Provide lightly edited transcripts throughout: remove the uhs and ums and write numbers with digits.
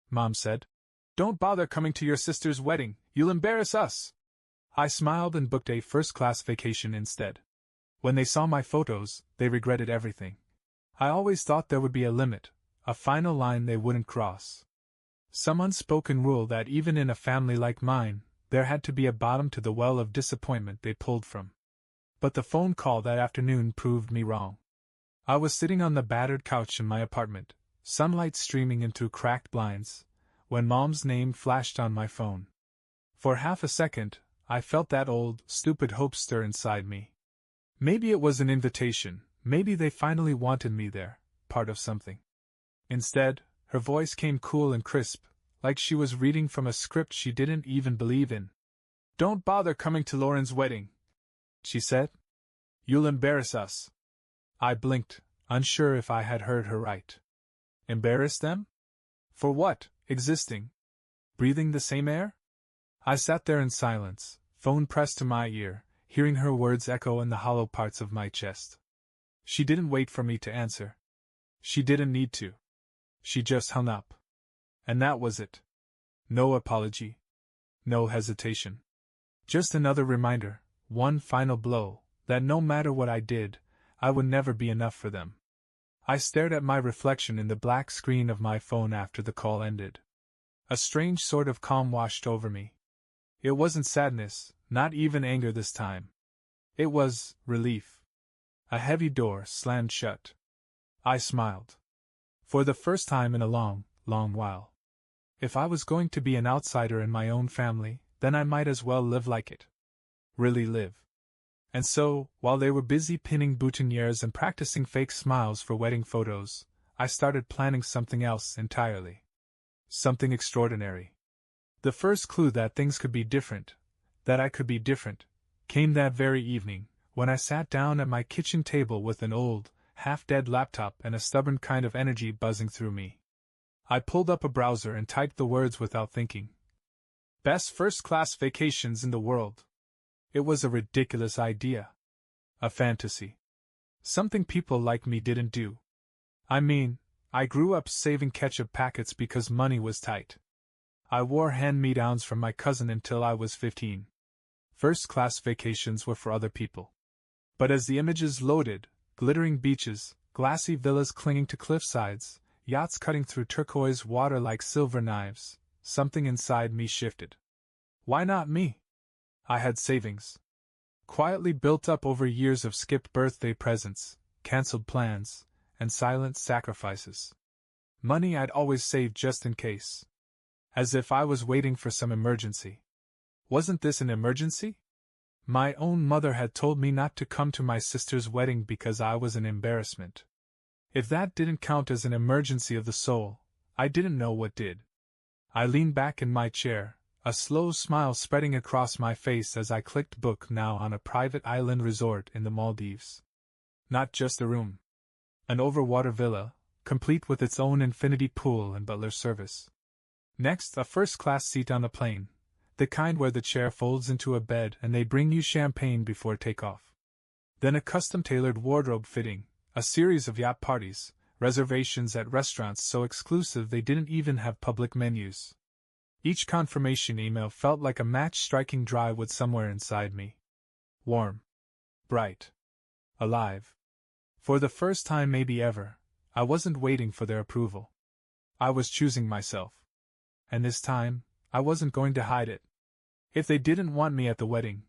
Mom said. "Don't bother coming to your sister's wedding, you'll embarrass us." I smiled and booked a first-class vacation instead. When they saw my photos, they regretted everything. I always thought there would be a limit, a final line they wouldn't cross. Some unspoken rule that even in a family like mine, there had to be a bottom to the well of disappointment they pulled from. But the phone call that afternoon proved me wrong. I was sitting on the battered couch in my apartment, sunlight streaming in through cracked blinds, when Mom's name flashed on my phone. For half a second, I felt that old, stupid hope stir inside me. Maybe it was an invitation, maybe they finally wanted me there, part of something. Instead, her voice came cool and crisp, like she was reading from a script she didn't even believe in. "Don't bother coming to Lauren's wedding," she said. "You'll embarrass us." I blinked, unsure if I had heard her right. Embarrass them? For what? Existing? Breathing the same air? I sat there in silence, phone pressed to my ear, hearing her words echo in the hollow parts of my chest. She didn't wait for me to answer. She didn't need to. She just hung up. And that was it. No apology. No hesitation. Just another reminder, one final blow, that no matter what I did, I would never be enough for them. I stared at my reflection in the black screen of my phone after the call ended. A strange sort of calm washed over me. It wasn't sadness, not even anger this time. It was relief. A heavy door slammed shut. I smiled. For the first time in a long, long while. If I was going to be an outsider in my own family, then I might as well live like it. Really live. And so, while they were busy pinning boutonnieres and practicing fake smiles for wedding photos, I started planning something else entirely. Something extraordinary. The first clue that things could be different, that I could be different, came that very evening, when I sat down at my kitchen table with an old, half-dead laptop and a stubborn kind of energy buzzing through me. I pulled up a browser and typed the words without thinking. Best first-class vacations in the world. It was a ridiculous idea. A fantasy. Something people like me didn't do. I mean, I grew up saving ketchup packets because money was tight. I wore hand-me-downs from my cousin until I was 15. First-class vacations were for other people. But as the images loaded, glittering beaches, glassy villas clinging to cliff sides, yachts cutting through turquoise water like silver knives, something inside me shifted. Why not me? I had savings. Quietly built up over years of skipped birthday presents, cancelled plans, and silent sacrifices. Money I'd always saved just in case. As if I was waiting for some emergency. Wasn't this an emergency? My own mother had told me not to come to my sister's wedding because I was an embarrassment. If that didn't count as an emergency of the soul, I didn't know what did. I leaned back in my chair, a slow smile spreading across my face as I clicked book now on a private island resort in the Maldives. Not just a room. An overwater villa, complete with its own infinity pool and butler service. Next, a first-class seat on a plane, the kind where the chair folds into a bed and they bring you champagne before takeoff. Then a custom-tailored wardrobe fitting, a series of yacht parties, reservations at restaurants so exclusive they didn't even have public menus. Each confirmation email felt like a match striking dry wood somewhere inside me. Warm. Bright. Alive. For the first time maybe ever, I wasn't waiting for their approval. I was choosing myself. And this time, I wasn't going to hide it. If they didn't want me at the wedding,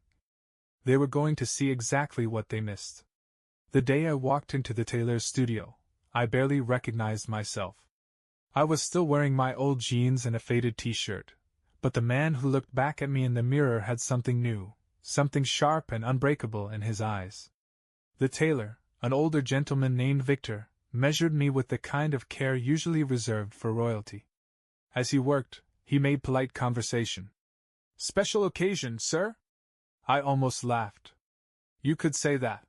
they were going to see exactly what they missed. The day I walked into the tailor's studio, I barely recognized myself. I was still wearing my old jeans and a faded t-shirt, but the man who looked back at me in the mirror had something new, something sharp and unbreakable in his eyes. The tailor, an older gentleman named Victor, measured me with the kind of care usually reserved for royalty. As he worked, he made polite conversation. "Special occasion, sir?" I almost laughed. You could say that.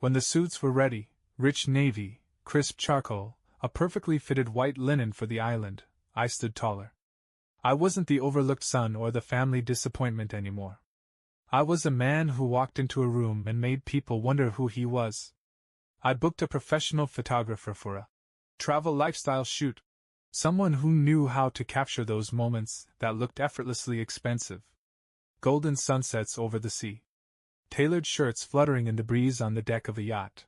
When the suits were ready, rich navy, crisp charcoal, a perfectly fitted white linen for the island, I stood taller. I wasn't the overlooked son or the family disappointment anymore. I was a man who walked into a room and made people wonder who he was. I booked a professional photographer for a travel lifestyle shoot. Someone who knew how to capture those moments that looked effortlessly expensive. Golden sunsets over the sea. Tailored shirts fluttering in the breeze on the deck of a yacht.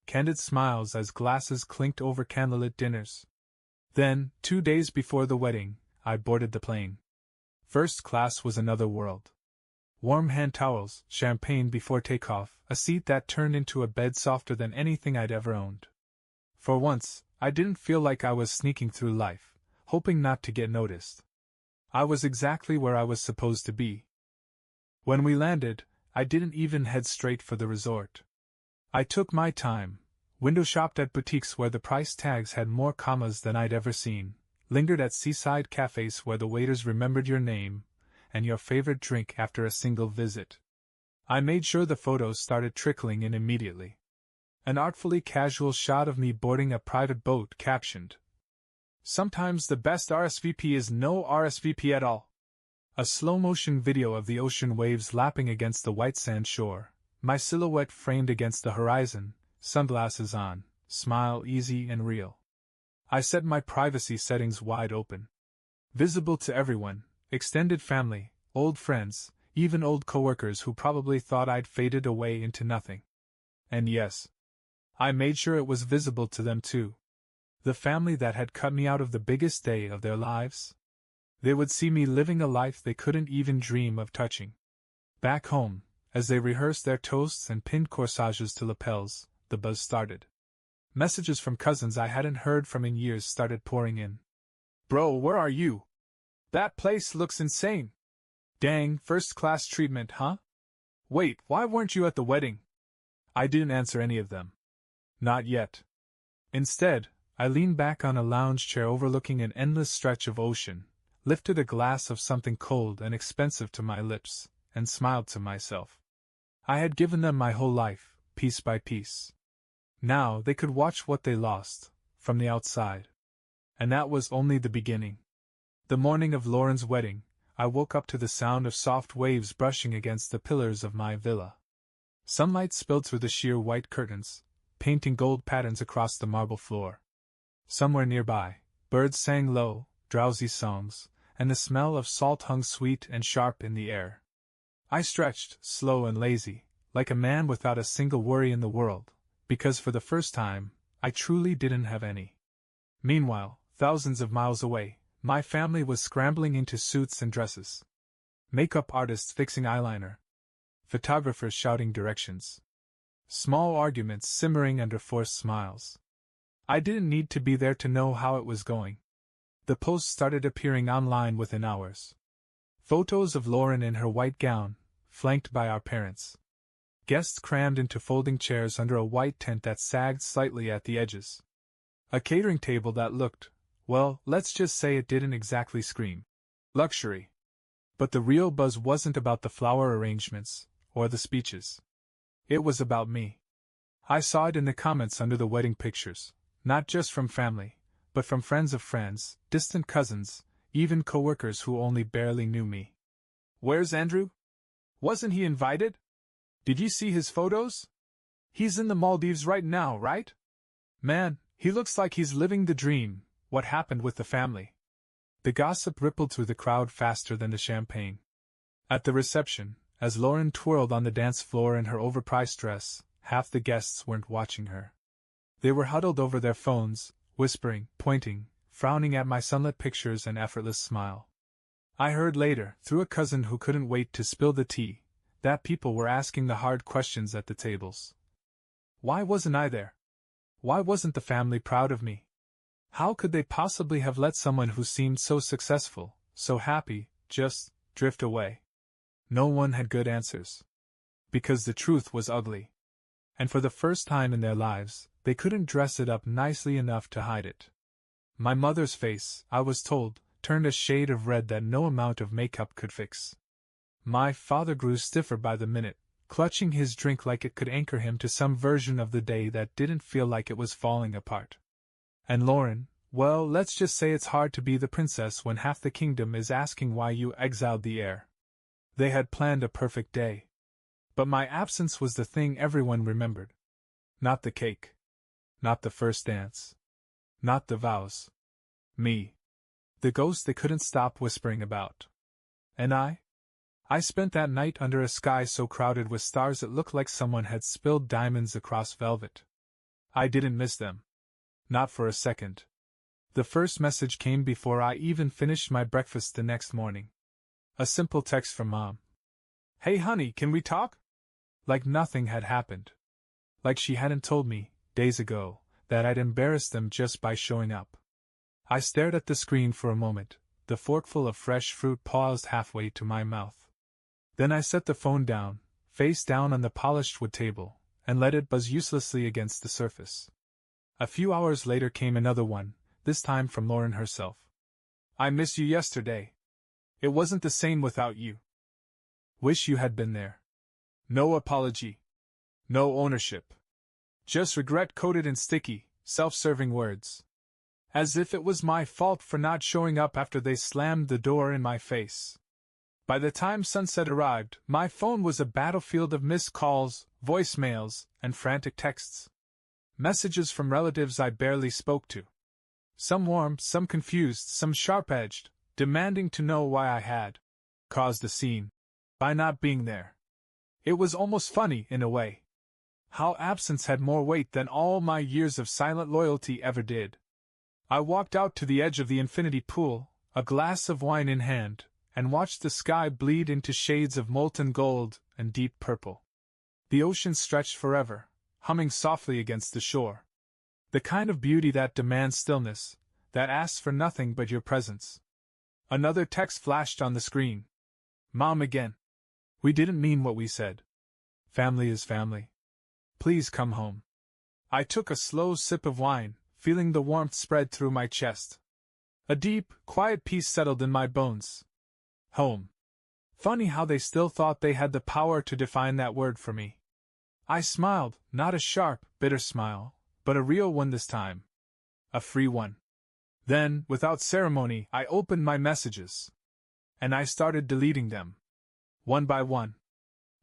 Candid smiles as glasses clinked over candlelit dinners. Then, 2 days before the wedding, I boarded the plane. First class was another world. Warm hand towels, champagne before takeoff, a seat that turned into a bed softer than anything I'd ever owned. For once, I didn't feel like I was sneaking through life, hoping not to get noticed. I was exactly where I was supposed to be. When we landed, I didn't even head straight for the resort. I took my time, window shopped at boutiques where the price tags had more commas than I'd ever seen, lingered at seaside cafes where the waiters remembered your name and your favorite drink after a single visit. I made sure the photos started trickling in immediately. An artfully casual shot of me boarding a private boat captioned, "Sometimes the best RSVP is no RSVP at all." A slow-motion video of the ocean waves lapping against the white sand shore, my silhouette framed against the horizon, sunglasses on, smile easy and real. I set my privacy settings wide open. Visible to everyone, extended family, old friends, even old coworkers who probably thought I'd faded away into nothing. And yes, I made sure it was visible to them too. The family that had cut me out of the biggest day of their lives. They would see me living a life they couldn't even dream of touching. Back home, as they rehearsed their toasts and pinned corsages to lapels, the buzz started. Messages from cousins I hadn't heard from in years started pouring in. "Bro, where are you? That place looks insane. Dang, first-class treatment, huh? Wait, why weren't you at the wedding?" I didn't answer any of them. Not yet. Instead, I leaned back on a lounge chair overlooking an endless stretch of ocean, lifted a glass of something cold and expensive to my lips, and smiled to myself. I had given them my whole life, piece by piece. Now they could watch what they lost, from the outside. And that was only the beginning. The morning of Lauren's wedding, I woke up to the sound of soft waves brushing against the pillars of my villa. Sunlight spilled through the sheer white curtains, painting gold patterns across the marble floor. Somewhere nearby, birds sang low, drowsy songs, and the smell of salt hung sweet and sharp in the air. I stretched, slow and lazy, like a man without a single worry in the world, because for the first time, I truly didn't have any. Meanwhile, thousands of miles away, my family was scrambling into suits and dresses. Makeup artists fixing eyeliner. Photographers shouting directions. Small arguments simmering under forced smiles. I didn't need to be there to know how it was going. The posts started appearing online within hours. Photos of Lauren in her white gown, flanked by our parents. Guests crammed into folding chairs under a white tent that sagged slightly at the edges. A catering table that looked, well, let's just say it didn't exactly scream luxury. But the real buzz wasn't about the flower arrangements, or the speeches. It was about me. I saw it in the comments under the wedding pictures, not just from family, but from friends of friends, distant cousins, even coworkers who only barely knew me. "Where's Andrew? Wasn't he invited? Did you see his photos? He's in the Maldives right now, right? Man, he looks like he's living the dream. What happened with the family?" The gossip rippled through the crowd faster than the champagne. At the reception, as Lauren twirled on the dance floor in her overpriced dress, half the guests weren't watching her. They were huddled over their phones, whispering, pointing, frowning at my sunlit pictures and effortless smile. I heard later, through a cousin who couldn't wait to spill the tea, that people were asking the hard questions at the tables. Why wasn't I there? Why wasn't the family proud of me? How could they possibly have let someone who seemed so successful, so happy, just drift away? No one had good answers. Because the truth was ugly. And for the first time in their lives, they couldn't dress it up nicely enough to hide it. My mother's face, I was told, turned a shade of red that no amount of makeup could fix. My father grew stiffer by the minute, clutching his drink like it could anchor him to some version of the day that didn't feel like it was falling apart. And Lauren, well, let's just say it's hard to be the princess when half the kingdom is asking why you exiled the heir. They had planned a perfect day. But my absence was the thing everyone remembered. Not the cake. Not the first dance. Not the vows. Me. The ghost they couldn't stop whispering about. And I spent that night under a sky so crowded with stars it looked like someone had spilled diamonds across velvet. I didn't miss them. Not for a second. The first message came before I even finished my breakfast the next morning. A simple text from Mom. "Hey honey, can we talk?" Like nothing had happened. Like she hadn't told me, days ago, that I'd embarrassed them just by showing up. I stared at the screen for a moment, the forkful of fresh fruit paused halfway to my mouth. Then I set the phone down, face down on the polished wood table, and let it buzz uselessly against the surface. A few hours later came another one, this time from Lauren herself. "I missed you yesterday. It wasn't the same without you. Wish you had been there. No apology. No ownership. Just regret coated in sticky, self-serving words. As if it was my fault for not showing up after they slammed the door in my face." By the time sunset arrived, my phone was a battlefield of missed calls, voicemails, and frantic texts. Messages from relatives I barely spoke to. Some warm, some confused, some sharp-edged, demanding to know why I had caused a scene by not being there. It was almost funny, in a way. How absence had more weight than all my years of silent loyalty ever did. I walked out to the edge of the infinity pool, a glass of wine in hand, and watched the sky bleed into shades of molten gold and deep purple. The ocean stretched forever, humming softly against the shore. The kind of beauty that demands stillness, that asks for nothing but your presence. Another text flashed on the screen. "Mom again. We didn't mean what we said. Family is family. Please come home." I took a slow sip of wine, feeling the warmth spread through my chest. A deep, quiet peace settled in my bones. Home. Funny how they still thought they had the power to define that word for me. I smiled, not a sharp, bitter smile, but a real one this time. A free one. Then, without ceremony, I opened my messages. And I started deleting them. One by one.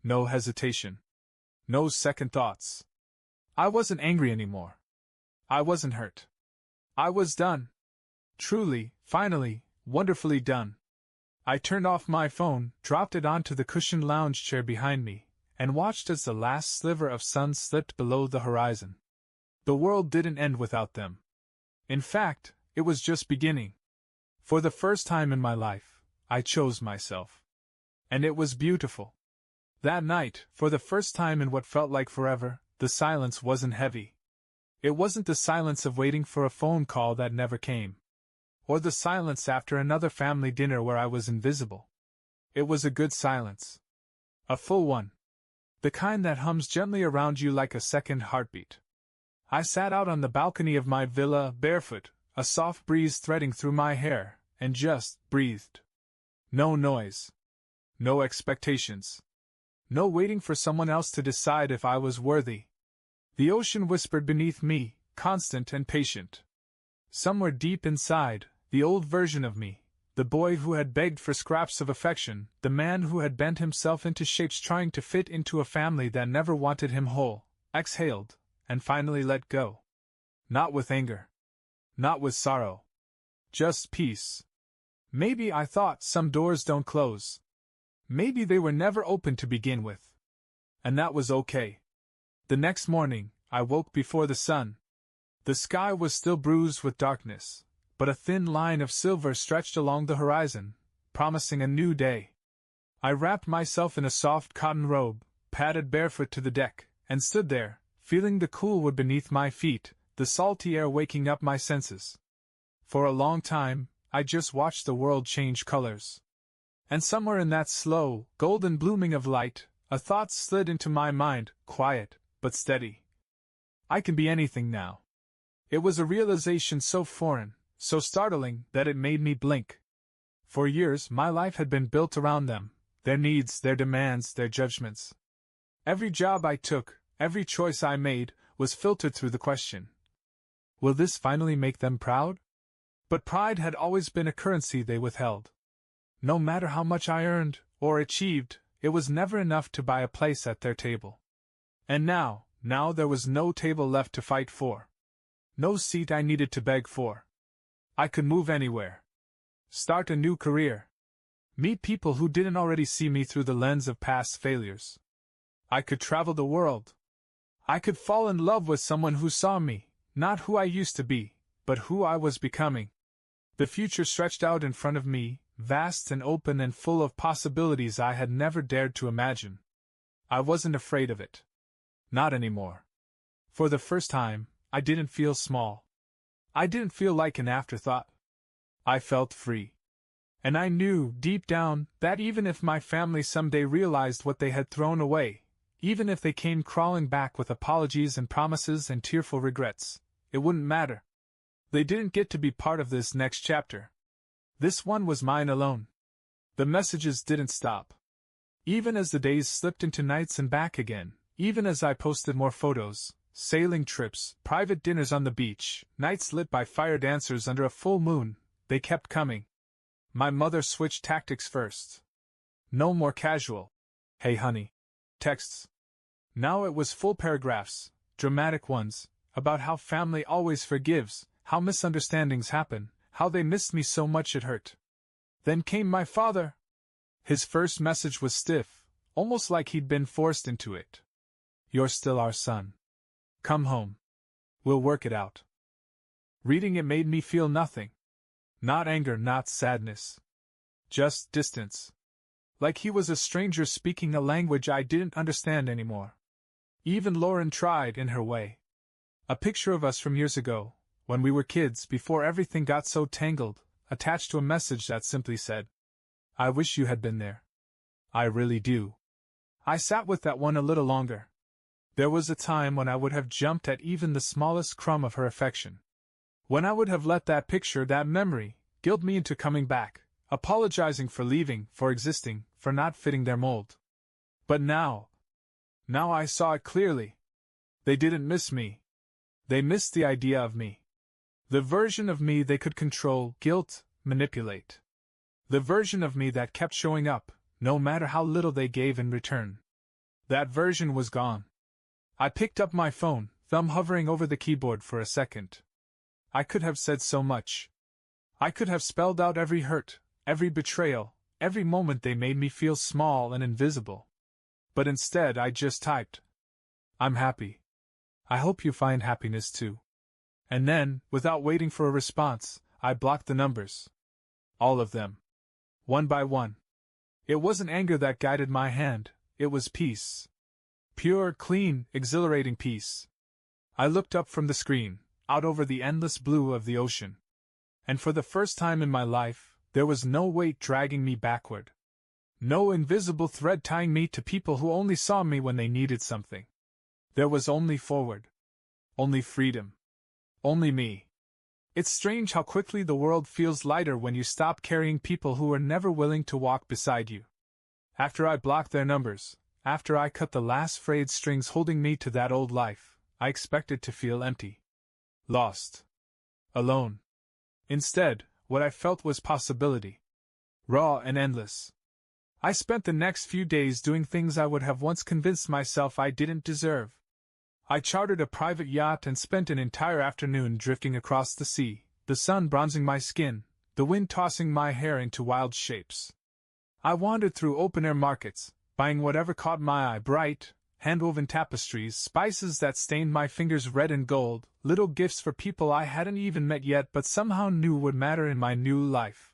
No hesitation. No second thoughts. I wasn't angry anymore. I wasn't hurt. I was done. Truly, finally, wonderfully done. I turned off my phone, dropped it onto the cushioned lounge chair behind me, and watched as the last sliver of sun slipped below the horizon. The world didn't end without them. In fact, it was just beginning. For the first time in my life, I chose myself. And it was beautiful. That night, for the first time in what felt like forever, the silence wasn't heavy. It wasn't the silence of waiting for a phone call that never came. Or the silence after another family dinner where I was invisible. It was a good silence. A full one. The kind that hums gently around you like a second heartbeat. I sat out on the balcony of my villa, barefoot, a soft breeze threading through my hair, and just breathed. No noise. No expectations. No waiting for someone else to decide if I was worthy. The ocean whispered beneath me, constant and patient. Somewhere deep inside, the old version of me, the boy who had begged for scraps of affection, the man who had bent himself into shapes trying to fit into a family that never wanted him whole, exhaled, and finally let go. Not with anger. Not with sorrow. Just peace. Maybe, I thought, some doors don't close. Maybe they were never open to begin with. And that was okay. The next morning, I woke before the sun. The sky was still bruised with darkness, but a thin line of silver stretched along the horizon, promising a new day. I wrapped myself in a soft cotton robe, padded barefoot to the deck, and stood there, feeling the cool wood beneath my feet, the salty air waking up my senses. For a long time, I just watched the world change colors. And somewhere in that slow, golden blooming of light, a thought slid into my mind, quiet, but steady. I can be anything now. It was a realization so foreign, so startling, that it made me blink. For years, my life had been built around them, their needs, their demands, their judgments. Every job I took, every choice I made, was filtered through the question: will this finally make them proud? But pride had always been a currency they withheld. No matter how much I earned, or achieved, it was never enough to buy a place at their table. And now there was no table left to fight for. No seat I needed to beg for. I could move anywhere. Start a new career. Meet people who didn't already see me through the lens of past failures. I could travel the world. I could fall in love with someone who saw me, not who I used to be, but who I was becoming. The future stretched out in front of me, vast and open and full of possibilities I had never dared to imagine. I wasn't afraid of it. Not anymore. For the first time, I didn't feel small. I didn't feel like an afterthought. I felt free. And I knew, deep down, that even if my family someday realized what they had thrown away, even if they came crawling back with apologies and promises and tearful regrets, it wouldn't matter. They didn't get to be part of this next chapter. This one was mine alone. The messages didn't stop. Even as the days slipped into nights and back again, even as I posted more photos, sailing trips, private dinners on the beach, nights lit by fire dancers under a full moon, they kept coming. My mother switched tactics first. No more casual, "Hey honey," texts. Now it was full paragraphs, dramatic ones, about how family always forgives, how misunderstandings happen, how they missed me so much it hurt. Then came my father. His first message was stiff, almost like he'd been forced into it. "You're still our son. Come home. We'll work it out." Reading it made me feel nothing. Not anger, not sadness. Just distance. Like he was a stranger speaking a language I didn't understand anymore. Even Lauren tried in her way. A picture of us from years ago, when we were kids before everything got so tangled, attached to a message that simply said, "I wish you had been there. I really do." I sat with that one a little longer. There was a time when I would have jumped at even the smallest crumb of her affection. When I would have let that picture, that memory, guilt me into coming back, apologizing for leaving, for existing, for not fitting their mold. But now I saw it clearly. They didn't miss me. They missed the idea of me. The version of me they could control, guilt, manipulate. The version of me that kept showing up, no matter how little they gave in return. That version was gone. I picked up my phone, thumb hovering over the keyboard for a second. I could have said so much. I could have spelled out every hurt, every betrayal, every moment they made me feel small and invisible. But instead I just typed, "I'm happy. I hope you find happiness too." And then, without waiting for a response, I blocked the numbers. All of them. One by one. It wasn't anger that guided my hand, it was peace. Pure, clean, exhilarating peace. I looked up from the screen, out over the endless blue of the ocean. And for the first time in my life, there was no weight dragging me backward. No invisible thread tying me to people who only saw me when they needed something. There was only forward. Only freedom. Only me. It's strange how quickly the world feels lighter when you stop carrying people who were never willing to walk beside you. After I blocked their numbers, after I cut the last frayed strings holding me to that old life, I expected to feel empty. Lost. Alone. Instead, what I felt was possibility. Raw and endless. I spent the next few days doing things I would have once convinced myself I didn't deserve. I chartered a private yacht and spent an entire afternoon drifting across the sea, the sun bronzing my skin, the wind tossing my hair into wild shapes. I wandered through open-air markets, buying whatever caught my eye, bright, hand-woven tapestries, spices that stained my fingers red and gold, little gifts for people I hadn't even met yet but somehow knew would matter in my new life.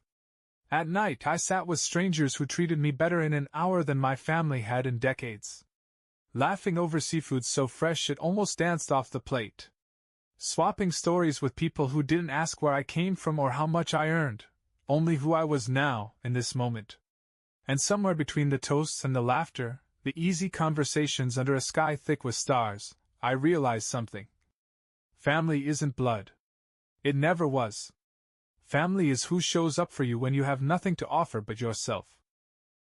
At night I sat with strangers who treated me better in an hour than my family had in decades. Laughing over seafood so fresh it almost danced off the plate. Swapping stories with people who didn't ask where I came from or how much I earned, only who I was now, in this moment. And somewhere between the toasts and the laughter, the easy conversations under a sky thick with stars, I realized something. Family isn't blood. It never was. Family is who shows up for you when you have nothing to offer but yourself.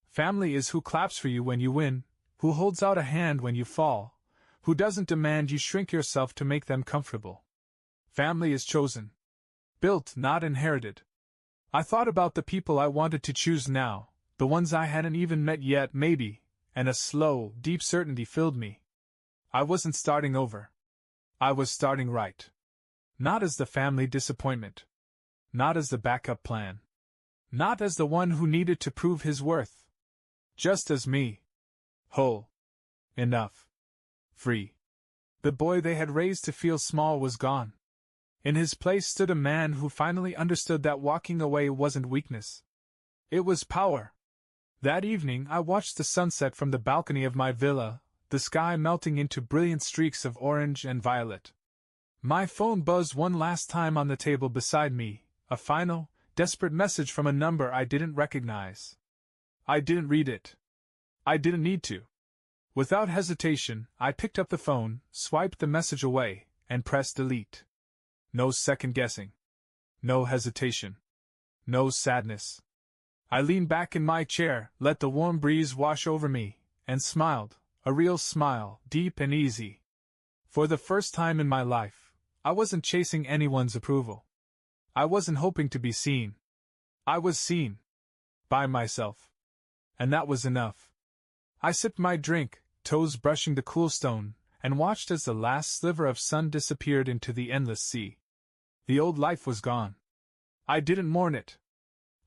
Family is who claps for you when you win, who holds out a hand when you fall, who doesn't demand you shrink yourself to make them comfortable. Family is chosen. Built, not inherited. I thought about the people I wanted to choose now, the ones I hadn't even met yet maybe, and a slow, deep certainty filled me. I wasn't starting over. I was starting right. Not as the family disappointment. Not as the backup plan. Not as the one who needed to prove his worth. Just as me. Whole. Enough. Free. The boy they had raised to feel small was gone. In his place stood a man who finally understood that walking away wasn't weakness. It was power. That evening I watched the sunset from the balcony of my villa, the sky melting into brilliant streaks of orange and violet. My phone buzzed one last time on the table beside me, a final, desperate message from a number I didn't recognize. I didn't read it. I didn't need to. Without hesitation, I picked up the phone, swiped the message away, and pressed delete. No second guessing. No hesitation. No sadness. I leaned back in my chair, let the warm breeze wash over me, and smiled, a real smile, deep and easy. For the first time in my life, I wasn't chasing anyone's approval. I wasn't hoping to be seen. I was seen. By myself. And that was enough. I sipped my drink, toes brushing the cool stone, and watched as the last sliver of sun disappeared into the endless sea. The old life was gone. I didn't mourn it.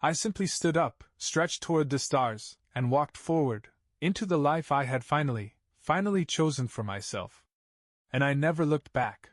I simply stood up, stretched toward the stars, and walked forward, into the life I had finally chosen for myself. And I never looked back.